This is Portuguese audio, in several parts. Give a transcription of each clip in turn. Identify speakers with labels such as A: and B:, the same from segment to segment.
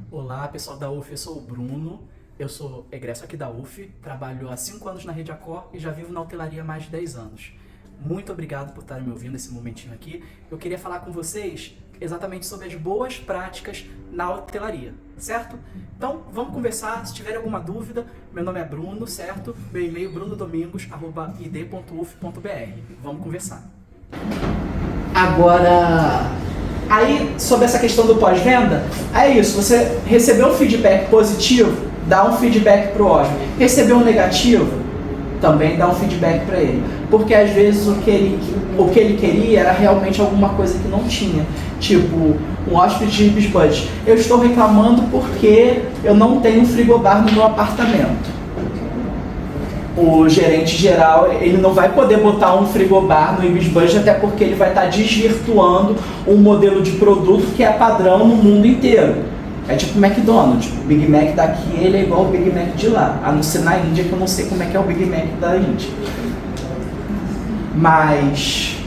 A: Olá, pessoal da UF, eu sou o Bruno, eu sou egresso aqui da UF, trabalho há 5 anos na Rede Accor e já vivo na hotelaria há mais de 10 anos. Muito obrigado por estarem me ouvindo nesse momentinho aqui. Eu queria falar com vocês exatamente sobre as boas práticas na hotelaria, certo? Então, vamos conversar. Se tiver alguma dúvida, meu nome é Bruno, certo? Meu e-mail é brunodomingos@id.uf.br. Vamos conversar. Agora, aí sobre essa questão do pós-venda, é isso, você recebeu um feedback positivo, dá um feedback pro hóspede. Recebeu um negativo, também dá um feedback para ele. Porque às vezes o que ele queria era realmente alguma coisa que não tinha. Tipo, um hóspede de Ibis Budget. Eu estou reclamando porque eu não tenho um frigobar no meu apartamento. O gerente geral, ele não vai poder botar um frigobar no Ibis Budget, até porque ele vai estar desvirtuando um modelo de produto que é padrão no mundo inteiro. É tipo o McDonald's. O Big Mac daqui ele é igual ao Big Mac de lá. A não ser na Índia, que eu não sei como é que é o Big Mac da Índia. Mas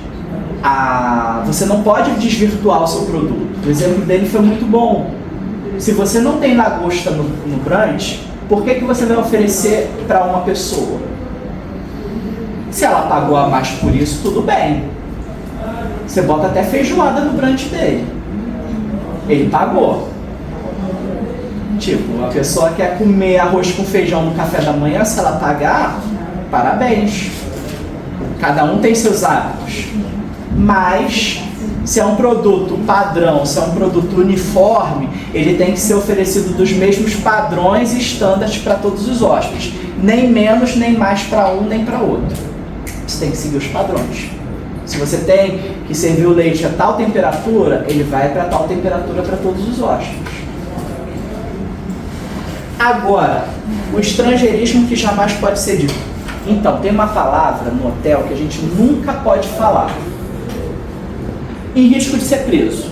A: você não pode desvirtuar o seu produto. O exemplo dele foi muito bom. Se você não tem lagosta no brunch, por que você vai oferecer para uma pessoa? Se ela pagou a mais por isso, tudo bem. Você bota até feijoada no brunch dele. Ele pagou. Tipo, a pessoa quer comer arroz com feijão no café da manhã, se ela pagar, parabéns. Cada um tem seus hábitos. Mas, se é um produto padrão, se é um produto uniforme, ele tem que ser oferecido dos mesmos padrões e estándares para todos os hóspedes. Nem menos, nem mais para um, nem para outro. Você tem que seguir os padrões. Se você tem que servir o leite a tal temperatura, ele vai para tal temperatura para todos os hóspedes. Agora, o estrangeirismo que jamais pode ser dito. Então, tem uma palavra no hotel que a gente nunca pode falar. Em risco de ser preso.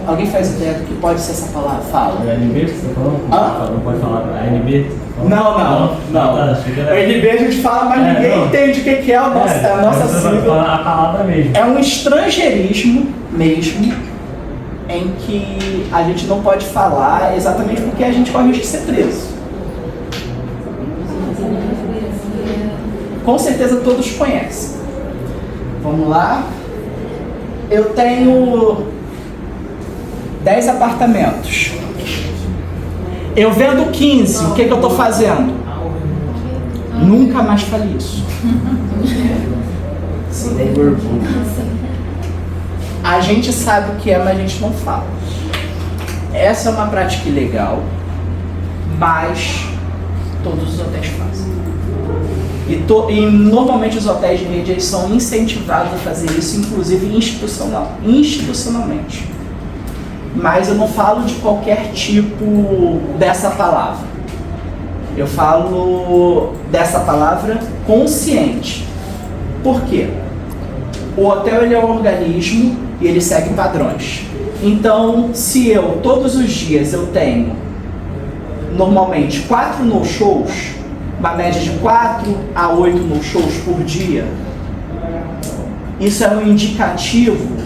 A: Alguém faz ideia do que pode ser essa palavra? Fala.
B: É ANB que você falou? Não pode falar. É ANB?
A: Não. O NB a gente fala, mas ninguém entende o que é a nossa sigla.
B: A palavra mesmo.
A: É um estrangeirismo mesmo, em que a gente não pode falar exatamente porque a gente corre o risco de ser preso. Com certeza todos conhecem. Vamos lá. Eu tenho 10 apartamentos. Eu vendo 15, o que eu estou fazendo? Nunca mais falei isso. A gente sabe o que é, mas a gente não fala. Essa é uma prática ilegal, mas todos os hotéis fazem. E normalmente os hotéis de rede eles são incentivados a fazer isso, inclusive institucionalmente. Mas eu não falo de qualquer tipo dessa palavra. Eu falo dessa palavra consciente. Por quê? O hotel ele é um organismo e ele segue padrões. Então, se eu, todos os dias, eu tenho normalmente 4 no-shows, uma média de 4 a 8 no-shows por dia, isso é um indicativo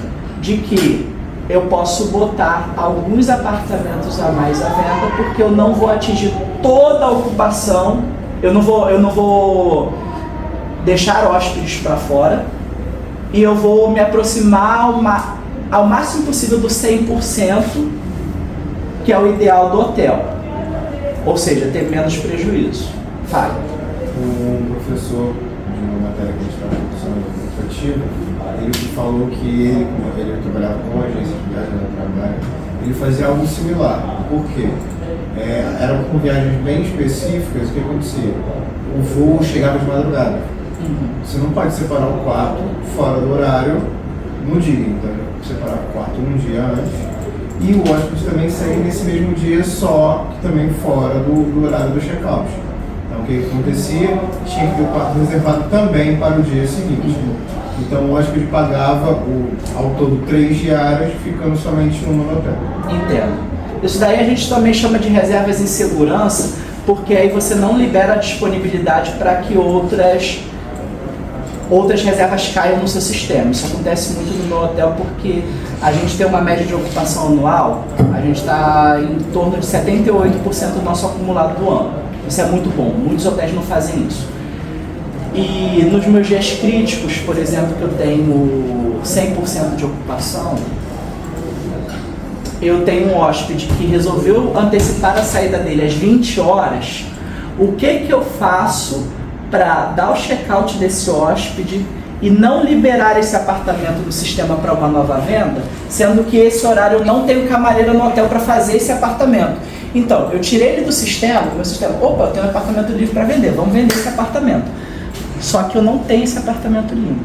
A: de que eu posso botar alguns apartamentos a mais à venda, porque eu não vou atingir toda a ocupação, eu não vou deixar hóspedes para fora, e eu vou me aproximar ao máximo possível do 100%, que é o ideal do hotel. Ou seja, ter menos prejuízo. Fale.
C: Um professor de uma matéria que a gente estava discussão educativa, ele falou que ele trabalhava com agência de viagem no trabalho, ele fazia algo similar. Por quê? Eram com viagens bem específicas, o que acontecia? O voo chegava de madrugada. Você não pode separar o quarto fora do horário no dia, então separar o quarto um dia antes. E o hóspede também segue nesse mesmo dia, só que também fora do horário do check-out. Então o que acontecia? Tinha que ter o quarto reservado também para o dia seguinte. Então o hóspede pagava ao todo 3 diárias, ficando somente uma no hotel.
A: Entendo. Isso daí a gente também chama de reservas em segurança, porque aí você não libera a disponibilidade para que outras outras reservas caiam no seu sistema. Isso acontece muito no meu hotel porque a gente tem uma média de ocupação anual, a gente está em torno de 78% do nosso acumulado do ano. Isso é muito bom, muitos hotéis não fazem isso. E nos meus dias críticos, por exemplo, que eu tenho 100% de ocupação, eu tenho um hóspede que resolveu antecipar a saída dele às 20 horas, o que eu faço para dar o check-out desse hóspede e não liberar esse apartamento do sistema para uma nova venda, sendo que esse horário eu não tenho camareira no hotel para fazer esse apartamento. Então, eu tirei ele do sistema, opa, eu tenho um apartamento livre para vender, vamos vender esse apartamento. Só que eu não tenho esse apartamento limpo.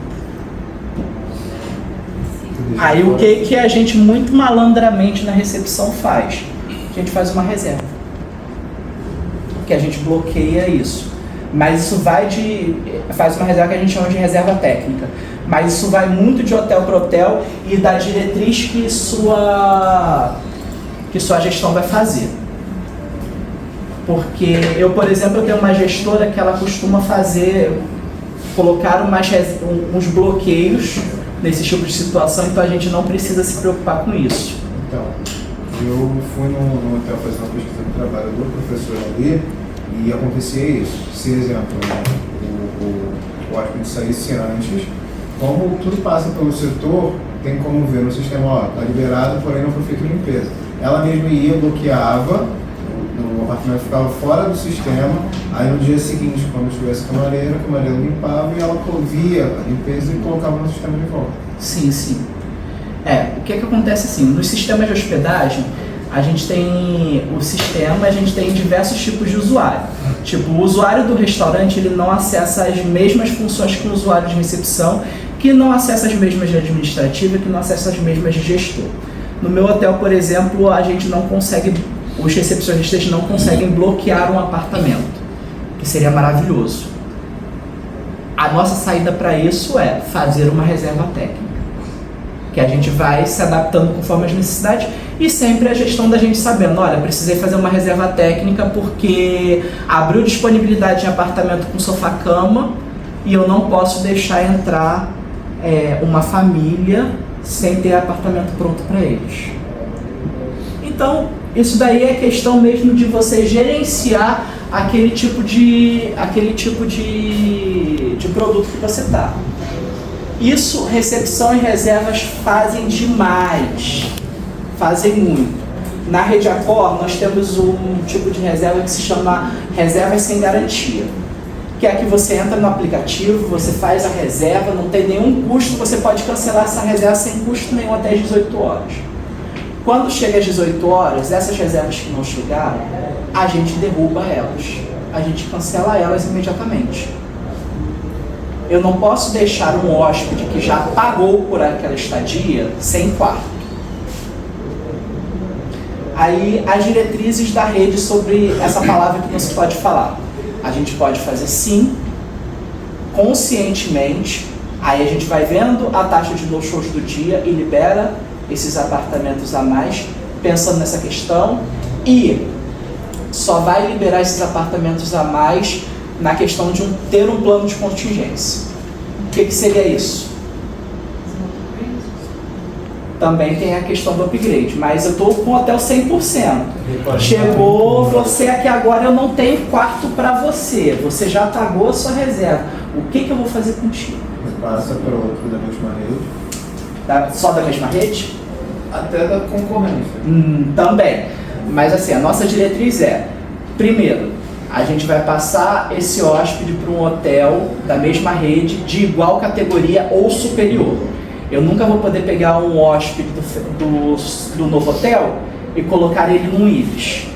A: Aí o que a gente muito malandramente na recepção faz? A gente faz uma reserva. Que a gente bloqueia isso. Mas isso faz uma reserva que a gente chama de reserva técnica. Mas isso vai muito de hotel para hotel e da diretriz que sua gestão vai fazer. Porque eu, por exemplo, eu tenho uma gestora que ela costuma colocar uns bloqueios nesse tipo de situação, então a gente não precisa se preocupar com isso.
C: Então, eu fui no hotel fazer uma pesquisa do trabalho do professor ali e acontecia isso. Se, exemplo, o hóspede saísse antes, como tudo passa pelo setor, tem como ver no sistema, ó, tá liberado, porém não foi feita limpeza. Ela mesma ia, bloqueava, o apartamento ficava fora do sistema, aí no dia seguinte, quando tivesse camareira, o camareiro limpava e ela via a limpeza e colocava no sistema de volta.
A: Sim, sim. O que acontece assim, nos sistemas de hospedagem, a gente tem a gente tem diversos tipos de usuário. Tipo, o usuário do restaurante, ele não acessa as mesmas funções que o usuário de recepção, que não acessa as mesmas de administrativa, que não acessa as mesmas de gestor. No meu hotel, por exemplo, a gente não consegue, os recepcionistas não conseguem bloquear um apartamento, que seria maravilhoso. A nossa saída para isso é fazer uma reserva técnica, que a gente vai se adaptando conforme as necessidades e sempre a gestão da gente sabendo, olha, precisei fazer uma reserva técnica porque abriu disponibilidade de apartamento com sofá-cama e eu não posso deixar entrar uma família sem ter apartamento pronto para eles. Então, isso daí é questão mesmo de você gerenciar aquele tipo de produto que você está. Isso, recepção e reservas fazem demais, fazem muito. Na Rede Accor, nós temos um tipo de reserva que se chama reservas sem garantia, que é que você entra no aplicativo, você faz a reserva, não tem nenhum custo, você pode cancelar essa reserva sem custo nenhum até as 18 horas. Quando chega às 18 horas, essas reservas que não chegaram, a gente derruba elas, a gente cancela elas imediatamente. Eu não posso deixar um hóspede que já pagou por aquela estadia sem quarto. Aí, as diretrizes da rede sobre essa palavra que não se pode falar. A gente pode fazer sim, conscientemente, aí a gente vai vendo a taxa de no-shows do dia e libera esses apartamentos a mais, pensando nessa questão, e só vai liberar esses apartamentos a mais na questão de ter um plano de contingência. O que seria isso? Também tem a questão do upgrade, mas eu estou com o hotel 100%. Chegou você aqui agora, eu não tenho quarto para você, você já pagou a sua reserva. O que eu vou fazer contigo?
C: Passa para outro da mesma rede.
A: Só da mesma rede?
C: Até da concorrência.
A: Também. Mas assim, a nossa diretriz é, primeiro, a gente vai passar esse hóspede para um hotel da mesma rede, de igual categoria ou superior. Eu nunca vou poder pegar um hóspede do novo hotel e colocar ele num Ibis.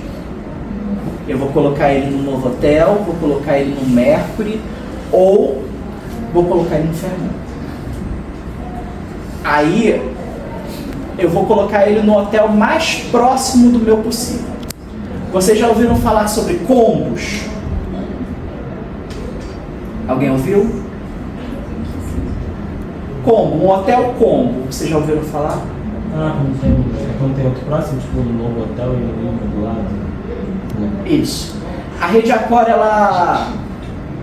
A: Eu vou colocar ele no novo hotel, vou colocar ele no Mercury ou vou colocar ele no Fairmont. Aí eu vou colocar ele no hotel mais próximo do meu possível. Vocês já ouviram falar sobre combos? Alguém ouviu? Combo, um hotel combo. Vocês já ouviram falar?
B: Quando tem outro próximo, tipo um novo hotel e um do lado.
A: Isso. A Rede Accor,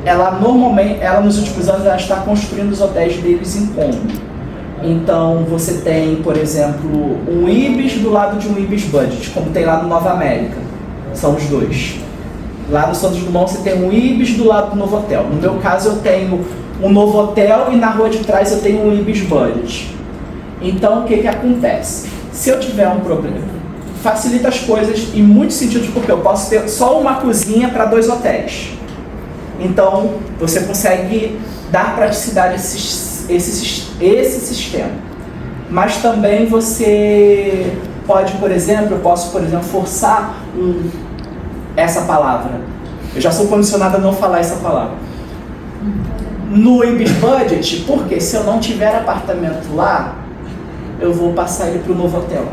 A: ela normalmente, ela nos últimos anos, ela está construindo os hotéis deles em Kombi. Então você tem, por exemplo, um Ibis do lado de um Ibis Budget, como tem lá no Nova América. São os dois. Lá no Santos Dumont você tem um Ibis do lado do Novo Hotel. No meu caso eu tenho um Novo Hotel e na rua de trás eu tenho um Ibis Budget. Então o que acontece? Se eu tiver um problema, facilita as coisas em muitos sentidos, porque eu posso ter só uma cozinha para 2 hotéis. Então você consegue dar praticidade a esse sistema. Mas também você pode, por exemplo, eu posso, por exemplo, forçar essa palavra. Eu já sou condicionado a não falar essa palavra. No Ibis Budget, porque se eu não tiver apartamento lá, eu vou passar ele para o Novo Hotel.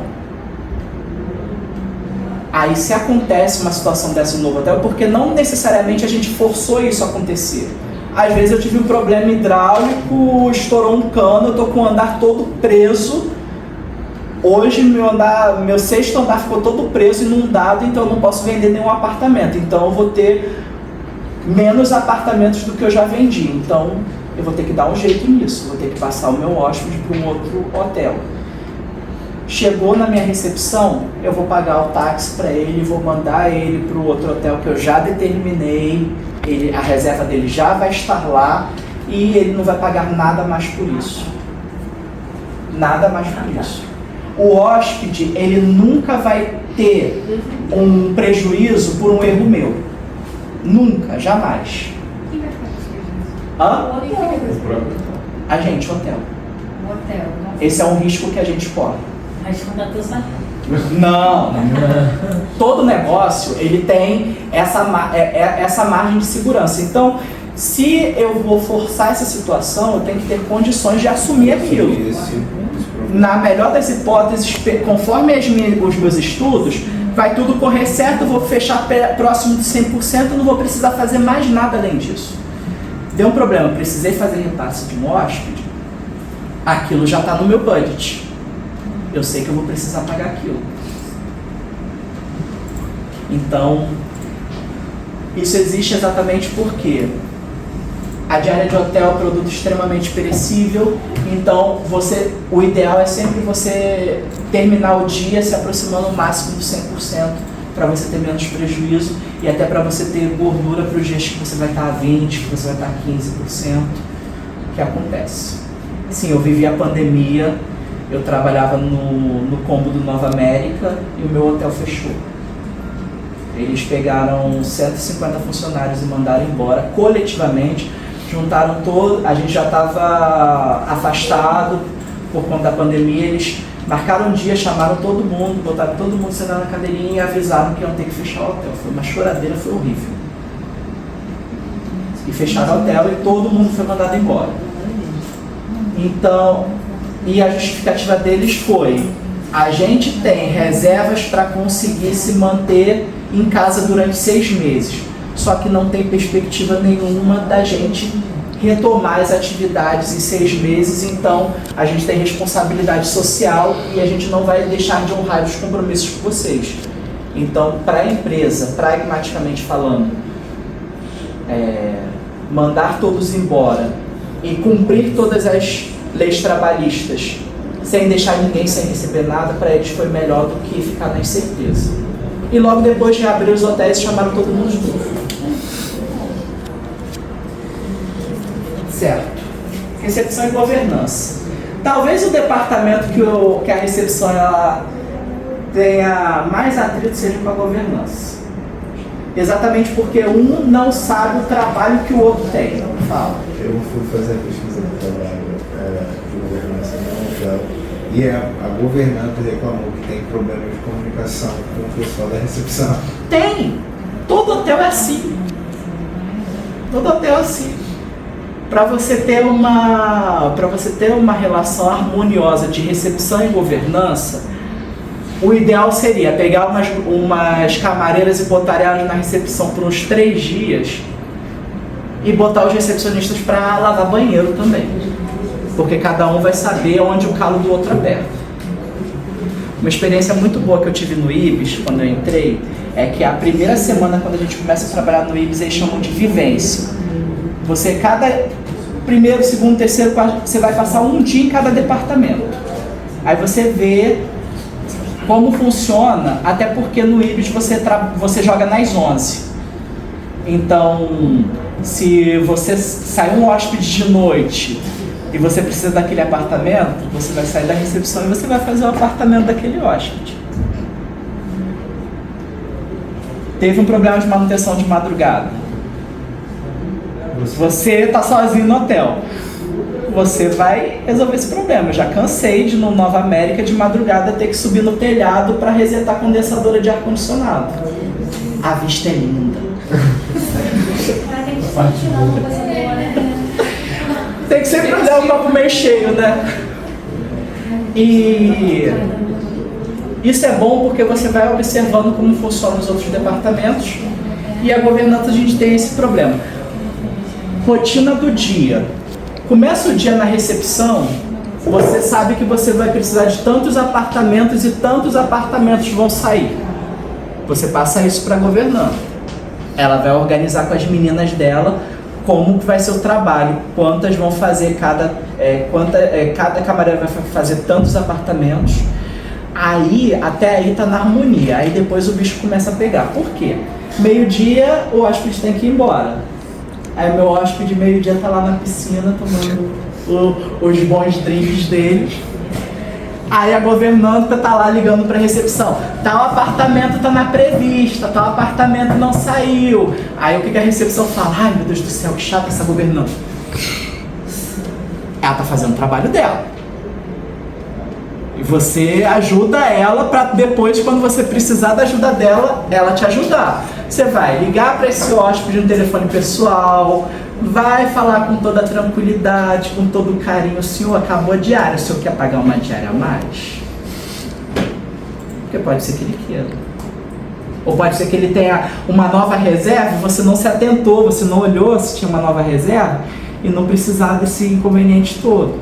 A: Aí se acontece uma situação dessa no Novo Hotel, porque não necessariamente a gente forçou isso a acontecer. Às vezes eu tive um problema hidráulico, estourou um cano, eu estou com o andar todo preso. Hoje meu 6º andar ficou todo preso, inundado, então eu não posso vender nenhum apartamento. Então eu vou ter menos apartamentos do que eu já vendi. Então eu vou ter que dar um jeito nisso, vou ter que passar o meu hóspede para um outro hotel. Chegou na minha recepção, eu vou pagar o táxi para ele, vou mandar ele para o outro hotel que eu já determinei, a reserva dele já vai estar lá e ele não vai pagar nada mais por isso. Nada mais por isso. O hóspede, ele nunca vai ter um prejuízo por um erro meu. Nunca, jamais.
D: Quem vai ficar com isso?
A: A gente, o hotel.
D: O hotel.
A: Esse é um risco que a gente corre.
D: Mas quando a tua sai.
A: Não. Todo negócio, ele tem essa margem de segurança. Então, se eu vou forçar essa situação, eu tenho que ter condições de assumir aquilo. Na melhor das hipóteses, conforme os meus estudos, vai tudo correr certo, eu vou fechar próximo de 100%, não vou precisar fazer mais nada além disso. Deu um problema, precisei fazer repasse de um hóspede, aquilo já está no meu budget. Eu sei que eu vou precisar pagar aquilo. Então, isso existe exatamente porque a diária de hotel é um produto extremamente perecível, então o ideal é sempre você terminar o dia se aproximando o máximo do 100%, para você ter menos prejuízo e até para você ter gordura para os dias que você vai estar a 20%, que você vai estar a 15%, que acontece. Sim, eu vivi a pandemia, eu trabalhava no combo do Nova América e o meu hotel fechou. Eles pegaram 150 funcionários e mandaram embora coletivamente. Juntaram todo, a gente já estava afastado por conta da pandemia, eles marcaram um dia, chamaram todo mundo, botaram todo mundo sentado na cadeirinha e avisaram que iam ter que fechar o hotel. Foi uma choradeira, foi horrível. E fecharam o hotel e todo mundo foi mandado embora. Então, e a justificativa deles foi: a gente tem reservas para conseguir se manter em casa durante 6 meses. Só que não tem perspectiva nenhuma da gente retomar as atividades em 6 meses, então a gente tem responsabilidade social e a gente não vai deixar de honrar os compromissos com vocês. Então, para a empresa, pragmaticamente falando, mandar todos embora e cumprir todas as leis trabalhistas sem deixar ninguém sem receber nada, para eles foi melhor do que ficar na incerteza. E logo depois de abrir os hotéis, chamaram todo mundo de novo. Certo. Recepção e governança. Talvez o departamento que a recepção ela tenha mais atrito seja com a governança. Exatamente porque um não sabe o trabalho que o outro tem. Fala.
C: Eu fui fazer a pesquisa do trabalho de governança no hotel e a governanta reclamou que tem problemas de comunicação com o pessoal da recepção.
A: Tem! Todo hotel é assim. Todo hotel é assim. Para você ter uma relação harmoniosa de recepção e governança, o ideal seria pegar umas camareiras e botar elas na recepção por uns 3 dias e botar os recepcionistas para lavar banheiro também, porque cada um vai saber onde o calo do outro aperta. Uma experiência muito boa que eu tive no Ibis, quando eu entrei, é que a primeira semana, quando a gente começa a trabalhar no Ibis, eles chamam de vivência. Você, primeiro, segundo, terceiro, quarto, você vai passar um dia em cada departamento. Aí você vê como funciona, até porque no IBIS você joga nas 11. Então, se você sai um hóspede de noite e você precisa daquele apartamento, você vai sair da recepção e você vai fazer o apartamento daquele hóspede. Teve um problema de manutenção de madrugada. Você está sozinho no hotel. Você vai resolver esse problema. Eu já cansei de, no Nova América, de madrugada, ter que subir no telhado para resetar a condensadora de ar-condicionado. A vista é linda. Tem que sempre olhar o copo meio cheio, né? E isso é bom porque você vai observando como funcionam os outros departamentos, e a governança a gente tem esse problema. Rotina do dia. Começa o dia na recepção, você sabe que você vai precisar de tantos apartamentos e tantos apartamentos vão sair. Você passa isso para a governanta. Ela vai organizar com as meninas dela como que vai ser o trabalho, quantas vão fazer, cada camareira vai fazer tantos apartamentos. Aí, até aí tá na harmonia. Aí depois o bicho começa a pegar. Por quê? Meio-dia o hóspede tem que ir embora. Aí meu hóspede meio-dia tá lá na piscina tomando os bons drinks deles. Aí a governanta tá lá ligando pra recepção. Tal apartamento tá na prevista, tal apartamento não saiu. Aí o que a recepção fala? Ai, meu Deus do céu, que chata essa governanta. Ela tá fazendo o trabalho dela. E você ajuda ela pra depois, quando você precisar da ajuda dela, ela te ajudar. Você vai ligar para esse hóspede no telefone pessoal, vai falar com toda a tranquilidade, com todo o carinho: o senhor acabou a diária, o senhor quer pagar uma diária a mais? Porque pode ser que ele queira. Ou pode ser que ele tenha uma nova reserva, você não se atentou, você não olhou se tinha uma nova reserva e não precisar desse inconveniente todo.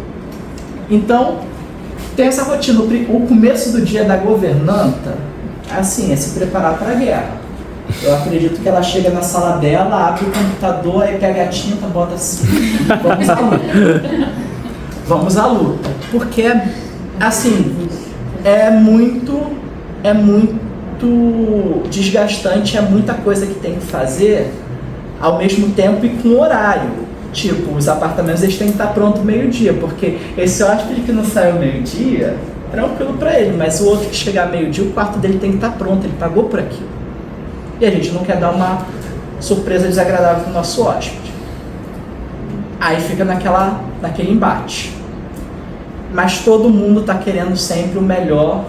A: Então, tem essa rotina. O começo do dia da governanta, assim, é se preparar para a guerra. Eu acredito que ela chega na sala dela, abre o computador, aí pega a tinta, bota assim, vamos à luta. Vamos à luta. Porque, assim, é muito desgastante, é muita coisa que tem que fazer ao mesmo tempo e com horário. Tipo, os apartamentos eles têm que estar prontos meio-dia, porque esse hóspede que não saiu meio-dia, tranquilo para ele, mas o outro que chegar meio-dia, o quarto dele tem que estar pronto, ele pagou por aquilo. E a gente não quer dar uma surpresa desagradável para o nosso hóspede. Aí fica naquele embate. Mas todo mundo está querendo sempre o melhor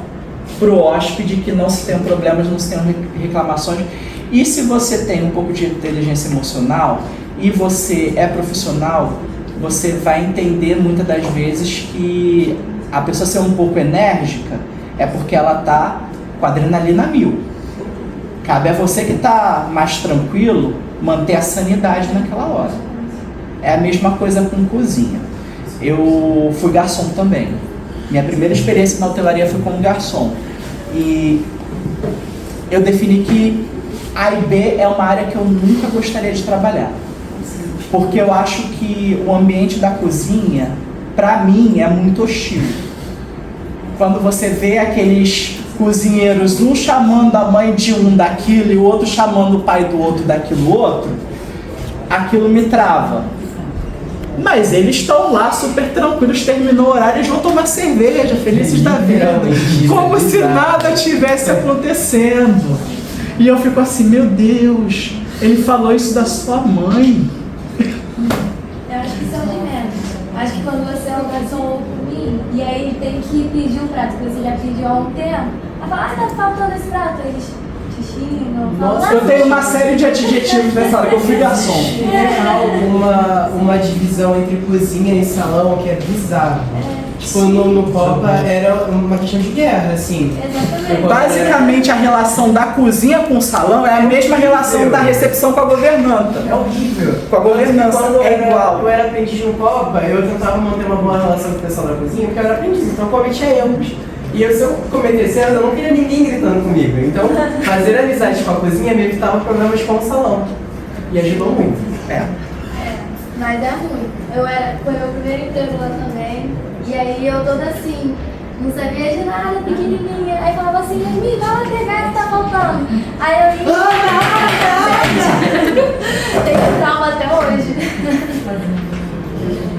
A: para o hóspede, que não se tenham problemas, não se tenham reclamações. E se você tem um pouco de inteligência emocional e você é profissional, você vai entender muitas das vezes que a pessoa ser um pouco enérgica é porque ela está com a adrenalina 1000. Cabe a você que está mais tranquilo manter a sanidade naquela hora. É a mesma coisa com cozinha. Eu fui garçom também. Minha primeira experiência na hotelaria foi como garçom. E eu defini que A e B é uma área que eu nunca gostaria de trabalhar. Porque eu acho que o ambiente da cozinha, para mim, é muito hostil. Quando você vê aqueles cozinheiros, um chamando a mãe de um daquilo e o outro chamando o pai do outro daquilo outro, aquilo me trava. Mas eles estão lá super tranquilos, terminou o horário, eles vão tomar cerveja, felizes da vida, como se nada tivesse acontecendo. E eu fico assim, meu Deus, ele falou isso da sua mãe.
E: Eu acho que isso é o de menos. Acho que quando você é um garçom ou comigo, e aí ele tem que pedir um prato que você já pediu há um tempo, aí fala, tá faltando esse prato, eles te xingam,
A: Nossa, eu tenho uma série de adjetivos nessa hora, que eu fui garçom.
B: Uma divisão entre cozinha e salão que é bizarro. Tipo, no Copa era uma questão de guerra, assim.
E: Exatamente.
A: Basicamente, a relação da cozinha com o salão é a mesma relação da recepção com a governanta.
B: É horrível.
A: Com a governança é igual.
B: Eu era aprendiz no Copa, eu tentava manter uma boa relação com o pessoal da cozinha, porque eu era aprendiz, então eu cometia erros. E se eu cometesse erros, eu não queria ninguém gritando comigo. Então, fazer amizade com a cozinha me evitava problemas com o salão. E ajudou muito.
E: Mas é ruim. Foi meu primeiro emprego lá também. E aí eu toda assim, não sabia de nada, pequenininha. Aí falava assim, me vai lá pegar que tá faltando. Aí eu ia. Tenho trauma até hoje.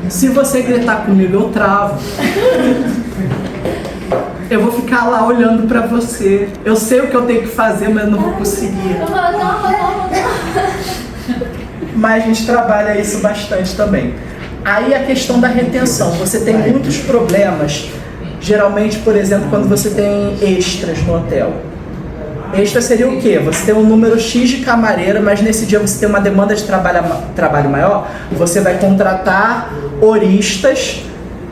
A: Se você gritar comigo, eu travo. Eu vou ficar lá olhando pra você. Eu sei o que eu tenho que fazer, mas eu não vou conseguir.
E: Eu falo, não.
A: Mas a gente trabalha isso bastante também. Aí a questão da retenção. Você tem muitos problemas, geralmente, por exemplo, quando você tem extras no hotel. Extra seria o quê? Você tem um número X de camareira, mas nesse dia você tem uma demanda de trabalho maior, você vai contratar horistas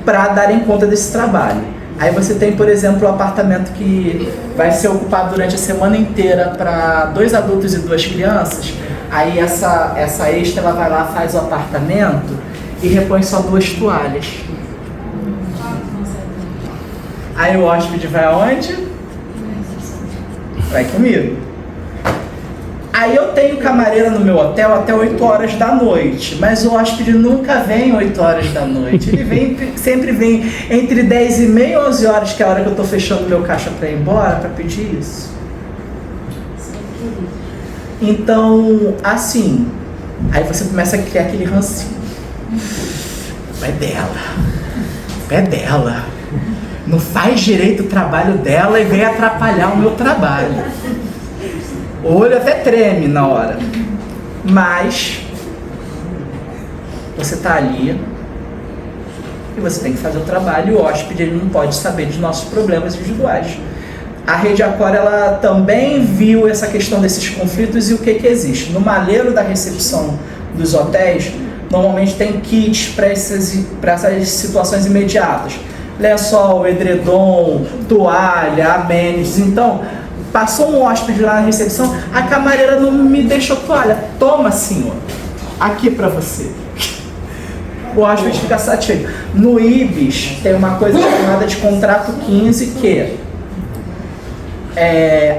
A: para darem conta desse trabalho. Aí você tem, por exemplo, um apartamento que vai ser ocupado durante a semana inteira para 2 adultos e 2 crianças. Aí essa extra ela vai lá, faz o apartamento e repõe só 2 toalhas. Aí o hóspede vai aonde? Vai comigo. Aí eu tenho camareira no meu hotel até 8 horas da noite, mas o hóspede nunca vem 8 horas da noite. Ele sempre vem entre 10h30 e 11 horas, que é a hora que eu tô fechando meu caixa para ir embora, para pedir isso. Então, assim, aí você começa a criar aquele rancinho. É dela. Não faz direito o trabalho dela e vem atrapalhar o meu trabalho. O olho até treme na hora. Mas você está ali e você tem que fazer o trabalho, e o hóspede ele não pode saber dos nossos problemas individuais. A Rede Accor, ela também viu essa questão desses conflitos e o que existe. No malheiro da recepção dos hotéis, normalmente tem kits para essas situações imediatas. Lençol, edredom, toalha, amenities. Então, passou um hóspede lá na recepção, a camareira não me deixou toalha. Toma, senhor, aqui para você. O hóspede fica satisfeito. No IBIS tem uma coisa chamada de contrato 15, que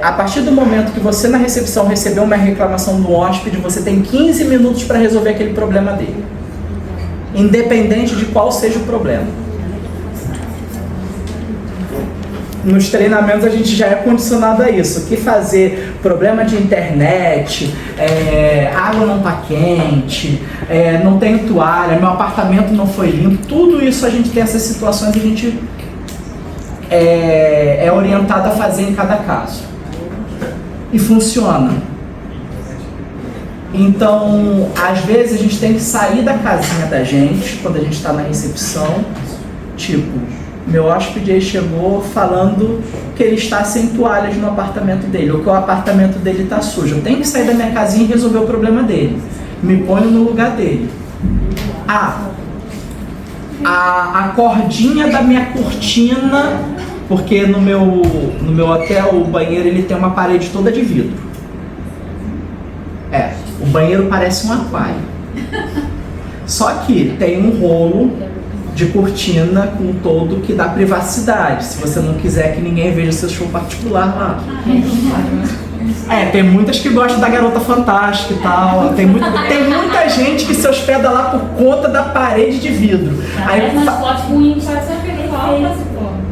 A: a partir do momento que você na recepção recebeu uma reclamação do hóspede, você tem 15 minutos para resolver aquele problema dele, independente de qual seja o problema. Nos treinamentos a gente já é condicionado a isso. O que fazer? Problema de internet, água não está quente, não tenho toalha, meu apartamento não foi limpo. Tudo isso a gente tem essas situações e a gente é orientado a fazer em cada caso. E funciona. Então, às vezes a gente tem que sair da casinha da gente, quando a gente está na recepção, tipo, meu hóspede aí chegou falando que ele está sem toalhas no apartamento dele, ou que o apartamento dele está sujo. Eu tenho que sair da minha casinha e resolver o problema dele. Me ponho no lugar dele. A cordinha da minha cortina, porque no meu hotel o banheiro ele tem uma parede toda de vidro. O banheiro parece um aquário. Só que tem um rolo de cortina com todo que dá privacidade, se você não quiser que ninguém veja seu show particular lá. Tem muitas que gostam da Garota Fantástica e tal. Tem muita gente que se hospeda lá por conta da parede de vidro.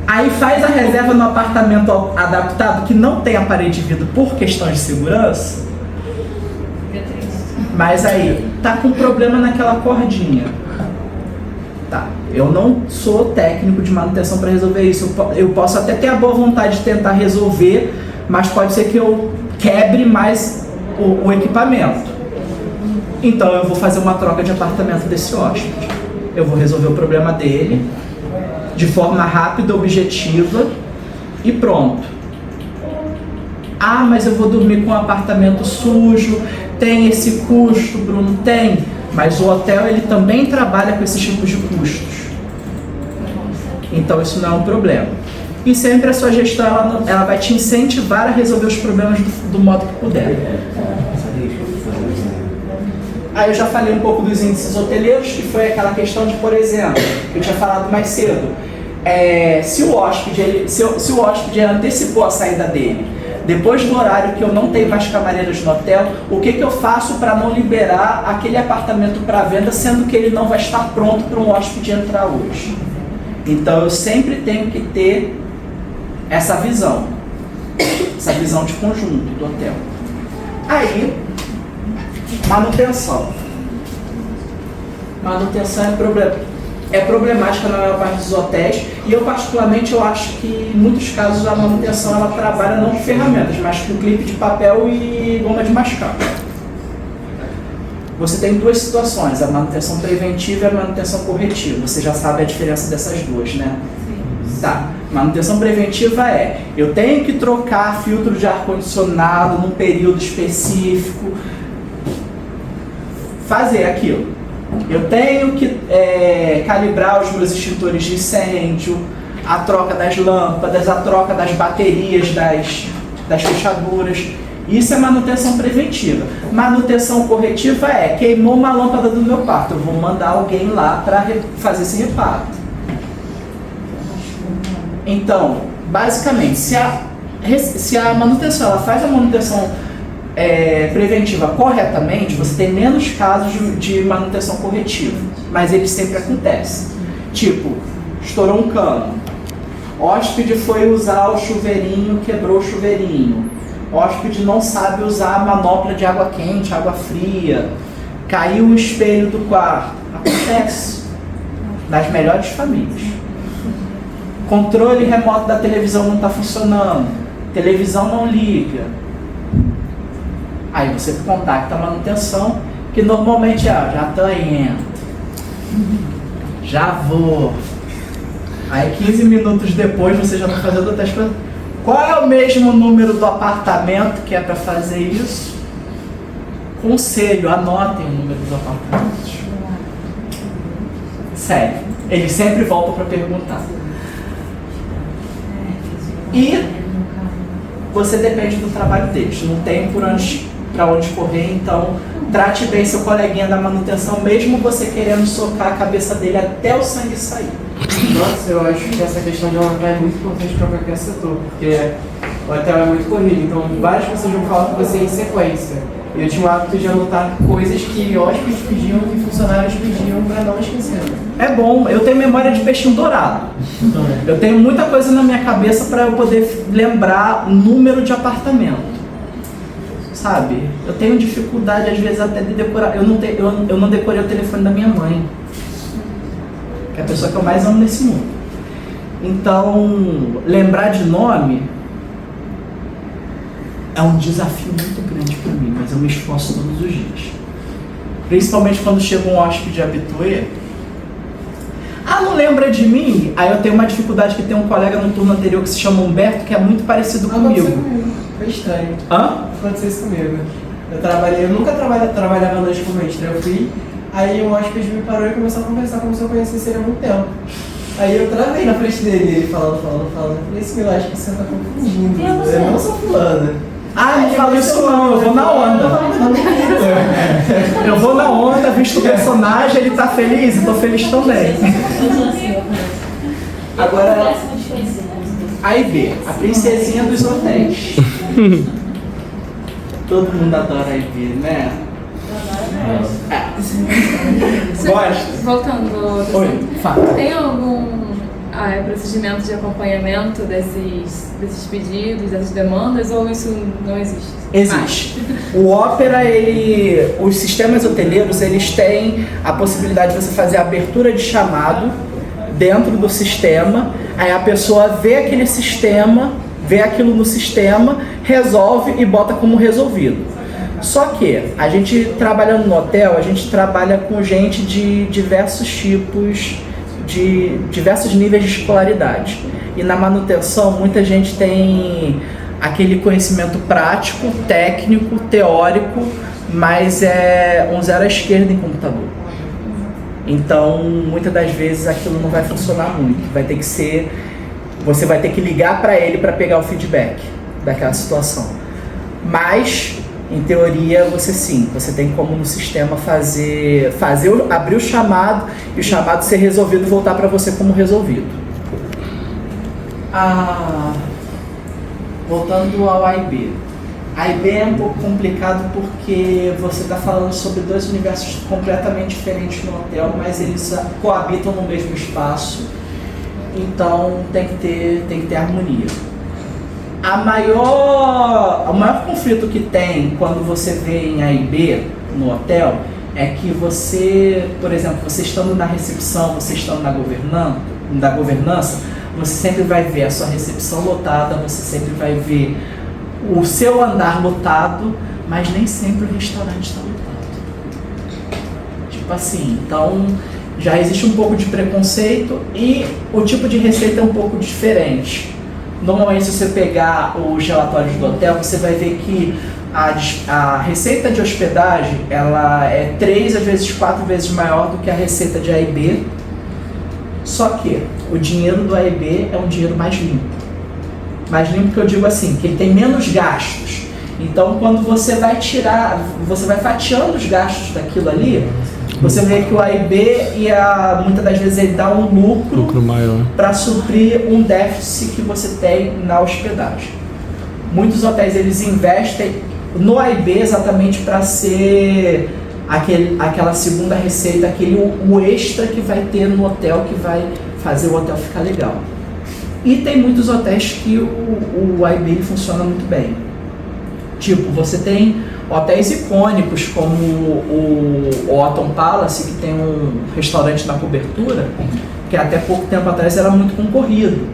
A: Aí faz a reserva no apartamento adaptado que não tem a parede de vidro por questões de segurança. Mas aí tá com problema naquela cordinha. Tá, eu não sou técnico de manutenção para resolver isso. Eu posso até ter a boa vontade de tentar resolver, mas pode ser que eu quebre mais o equipamento. Então eu vou fazer uma troca de apartamento desse hóspede. Eu vou resolver o problema dele de forma rápida, objetiva e pronto. Mas eu vou dormir com um apartamento sujo. Tem esse custo, Bruno? Tem. Mas o hotel ele também trabalha com esses tipos de custos. Então isso não é um problema. E sempre a sua gestão ela vai te incentivar a resolver os problemas do modo que puder. Aí eu já falei um pouco dos índices hoteleiros, que foi aquela questão de, por exemplo, que eu tinha falado mais cedo. Se o hóspede antecipou a saída dele, depois do horário que eu não tenho mais camareiras no hotel, o que eu faço para não liberar aquele apartamento para venda, sendo que ele não vai estar pronto para um hóspede entrar hoje? Então eu sempre tenho que ter essa visão de conjunto do hotel. Aí, manutenção. Manutenção é problemática na maior parte dos hotéis, e eu particularmente eu acho que em muitos casos a manutenção ela trabalha não com ferramentas, mas com clipe de papel e goma de mascar. Você tem duas situações, a manutenção preventiva e a manutenção corretiva. Você já sabe a diferença dessas duas, né? Sim. Tá. Manutenção preventiva é, eu tenho que trocar filtro de ar-condicionado num período específico, fazer aquilo. Eu tenho que calibrar os meus extintores de incêndio, a troca das lâmpadas, a troca das baterias das fechaduras. Isso é manutenção preventiva. Manutenção corretiva é, queimou uma lâmpada do meu quarto, eu vou mandar alguém lá para fazer esse reparo. Então, basicamente, se a manutenção ela faz a manutenção preventiva corretamente, você tem menos casos de manutenção corretiva, mas eles sempre acontecem. Tipo, estourou um cano, hóspede foi usar o chuveirinho, quebrou o chuveirinho, hóspede não sabe usar a manopla de água quente, água fria, caiu o espelho do quarto, acontece, nas melhores famílias. Controle remoto da televisão não está funcionando, televisão não liga. Aí você contacta a manutenção, que normalmente já tô indo, já vou. Aí 15 minutos depois você já está fazendo outras coisas. Qual é o mesmo número do apartamento que é para fazer isso? Conselho, anotem o número dos apartamentos. Sério, eles sempre voltam para perguntar. E você depende do trabalho deles, não tem para onde correr, então trate bem seu coleguinha da manutenção, mesmo você querendo socar a cabeça dele até o sangue sair.
B: Nossa, eu acho que essa questão de anotar é muito importante para qualquer setor, porque o hotel é muito corrido, então várias pessoas vão falar com você em sequência. Eu tinha o hábito de anotar coisas que hóspedes pediam e funcionários pediam para não esquecer.
A: É bom, eu tenho memória de peixinho dourado. Eu tenho muita coisa na minha cabeça para eu poder lembrar o número de apartamento. Sabe? Eu tenho dificuldade às vezes até de decorar. Eu não decorei o telefone da minha mãe, que é a pessoa que eu mais amo nesse mundo. Então, lembrar de nome é um desafio muito grande para mim, mas eu me esforço todos os dias. Principalmente quando chega um hóspede habitué. Ah, não lembra de mim? Aí eu tenho uma dificuldade que tem um colega no turno anterior que se chama Humberto, que é muito parecido comigo.
B: Foi estranho.
A: Hã?
B: Aconteceu isso comigo. Eu nunca trabalhava à noite como extra. Eu fui, aí um hóspede me parou e começou a conversar como se eu conhecesse ele há muito tempo. Aí eu travei na frente dele, ele falando. Eu falei, esse meu, acho que você tá confundindo. Eu não sou fulana.
A: Ah, não falo isso não, eu vou na onda. Eu vou na onda, visto o personagem, ele tá feliz, eu tô feliz também. Agora, A e B, a princesinha dos hotéis. Todo mundo adora A e B, né? Gosta?
D: Voltando,
A: Oi, fala.
D: tem algum procedimento de acompanhamento desses pedidos, dessas demandas, ou isso não existe?
A: Existe. O Opera, os sistemas hoteleiros, eles têm a possibilidade de você fazer a abertura de chamado dentro do sistema, aí a pessoa vê aquele sistema, vê aquilo no sistema, resolve e bota como resolvido. Só que a gente trabalhando no hotel, a gente trabalha com gente de diversos tipos, de diversos níveis de escolaridade. E na manutenção, muita gente tem aquele conhecimento prático, técnico, teórico, mas é um zero à esquerda em computador. Então, muitas das vezes aquilo não vai funcionar muito. Você vai ter que ligar para ele para pegar o feedback daquela situação. Mas, em teoria, você tem como no sistema abrir o chamado e o chamado ser resolvido e voltar para você como resolvido. voltando ao A e B. A e B é um pouco complicado porque você está falando sobre dois universos completamente diferentes no hotel, mas eles coabitam no mesmo espaço, então tem que ter harmonia. O maior conflito que tem quando você vê em A e B no hotel é que você, por exemplo, você estando na recepção, você estando na governança, você sempre vai ver a sua recepção lotada, você sempre vai ver o seu andar lotado, mas nem sempre o restaurante está lotado. Tipo assim, então já existe um pouco de preconceito e o tipo de receita é um pouco diferente. Normalmente, se você pegar os relatórios do hotel, você vai ver que a receita de hospedagem ela é 3 às vezes 4 vezes maior do que a receita de A e B. Só que o dinheiro do A e B é um dinheiro mais limpo. Mais limpo que eu digo assim, que ele tem menos gastos. Então, quando você vai fatiando os gastos daquilo ali, você vê que o A e B muitas das vezes ele dá um lucro
F: maior
A: para suprir um déficit que você tem na hospedagem. Muitos hotéis eles investem no A e B exatamente para ser aquela segunda receita, o extra que vai ter no hotel que vai fazer o hotel ficar legal. E tem muitos hotéis que o A e B funciona muito bem. Tipo, você tem hotéis icônicos como o Otton Palace, que tem um restaurante na cobertura, que até pouco tempo atrás era muito concorrido.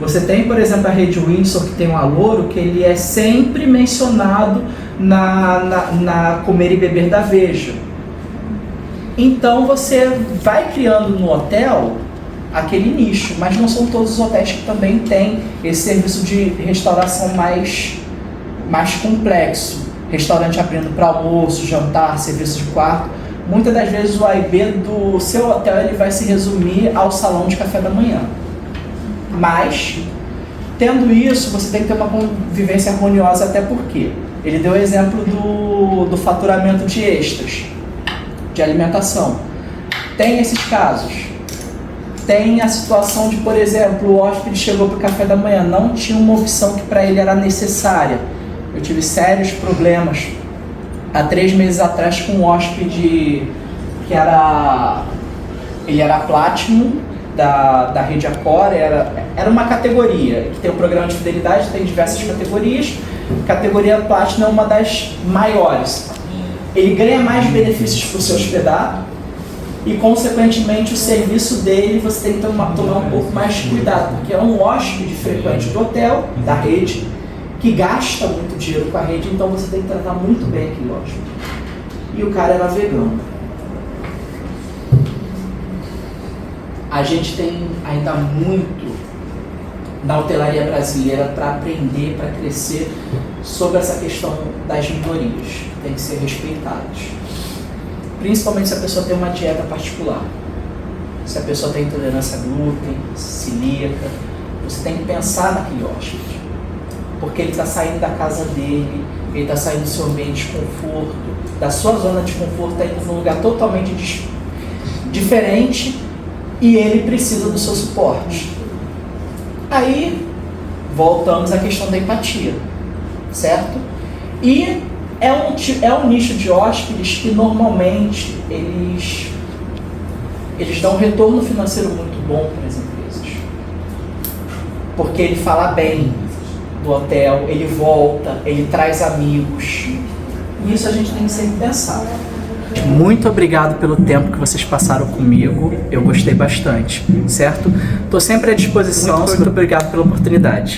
A: Você tem, por exemplo, a rede Windsor, que tem um Alouro, que ele é sempre mencionado na Comer e Beber da Veja. Então você vai criando no hotel aquele nicho, mas não são todos os hotéis que também têm esse serviço de restauração mais complexo. Restaurante abrindo para almoço, jantar, serviço de quarto. Muitas das vezes o A e B do seu hotel ele vai se resumir ao salão de café da manhã. Mas, tendo isso, você tem que ter uma convivência harmoniosa, até porque ele deu o exemplo do faturamento de extras, de alimentação. Tem esses casos. Tem a situação de, por exemplo, o hóspede chegou para o café da manhã, não tinha uma opção que para ele era necessária. Eu tive sérios problemas há 3 meses atrás com um hóspede que ele era Platinum da rede Accor, era uma categoria que tem um programa de fidelidade, tem diversas categorias. Categoria Platinum é uma das maiores. Ele ganha mais benefícios para o seu hospedar e, consequentemente, o serviço dele você tem que tomar um pouco mais de cuidado, porque é um hóspede frequente do hotel, da rede, que gasta muito dinheiro com a rede, então você tem que tratar muito bem aquele hóspede. E o cara era vegano. A gente tem ainda muito na hotelaria brasileira para aprender, para crescer sobre essa questão das minorias, que tem que ser respeitadas. Principalmente se a pessoa tem uma dieta particular. Se a pessoa tem intolerância a glúten, celíaca, você tem que pensar naquele hóspede. Porque ele está saindo da casa dele, ele está saindo do seu ambiente de conforto, da sua zona de conforto, está indo para um lugar totalmente diferente e ele precisa do seu suporte. Aí, voltamos à questão da empatia, certo? E é um nicho de hóspedes que normalmente eles dão um retorno financeiro muito bom para as empresas. Porque ele fala bem do hotel, ele volta, ele traz amigos. Nisso a gente tem que sempre pensar. Muito obrigado pelo tempo que vocês passaram comigo, eu gostei bastante, certo? Estou sempre à disposição, muito obrigado pela oportunidade.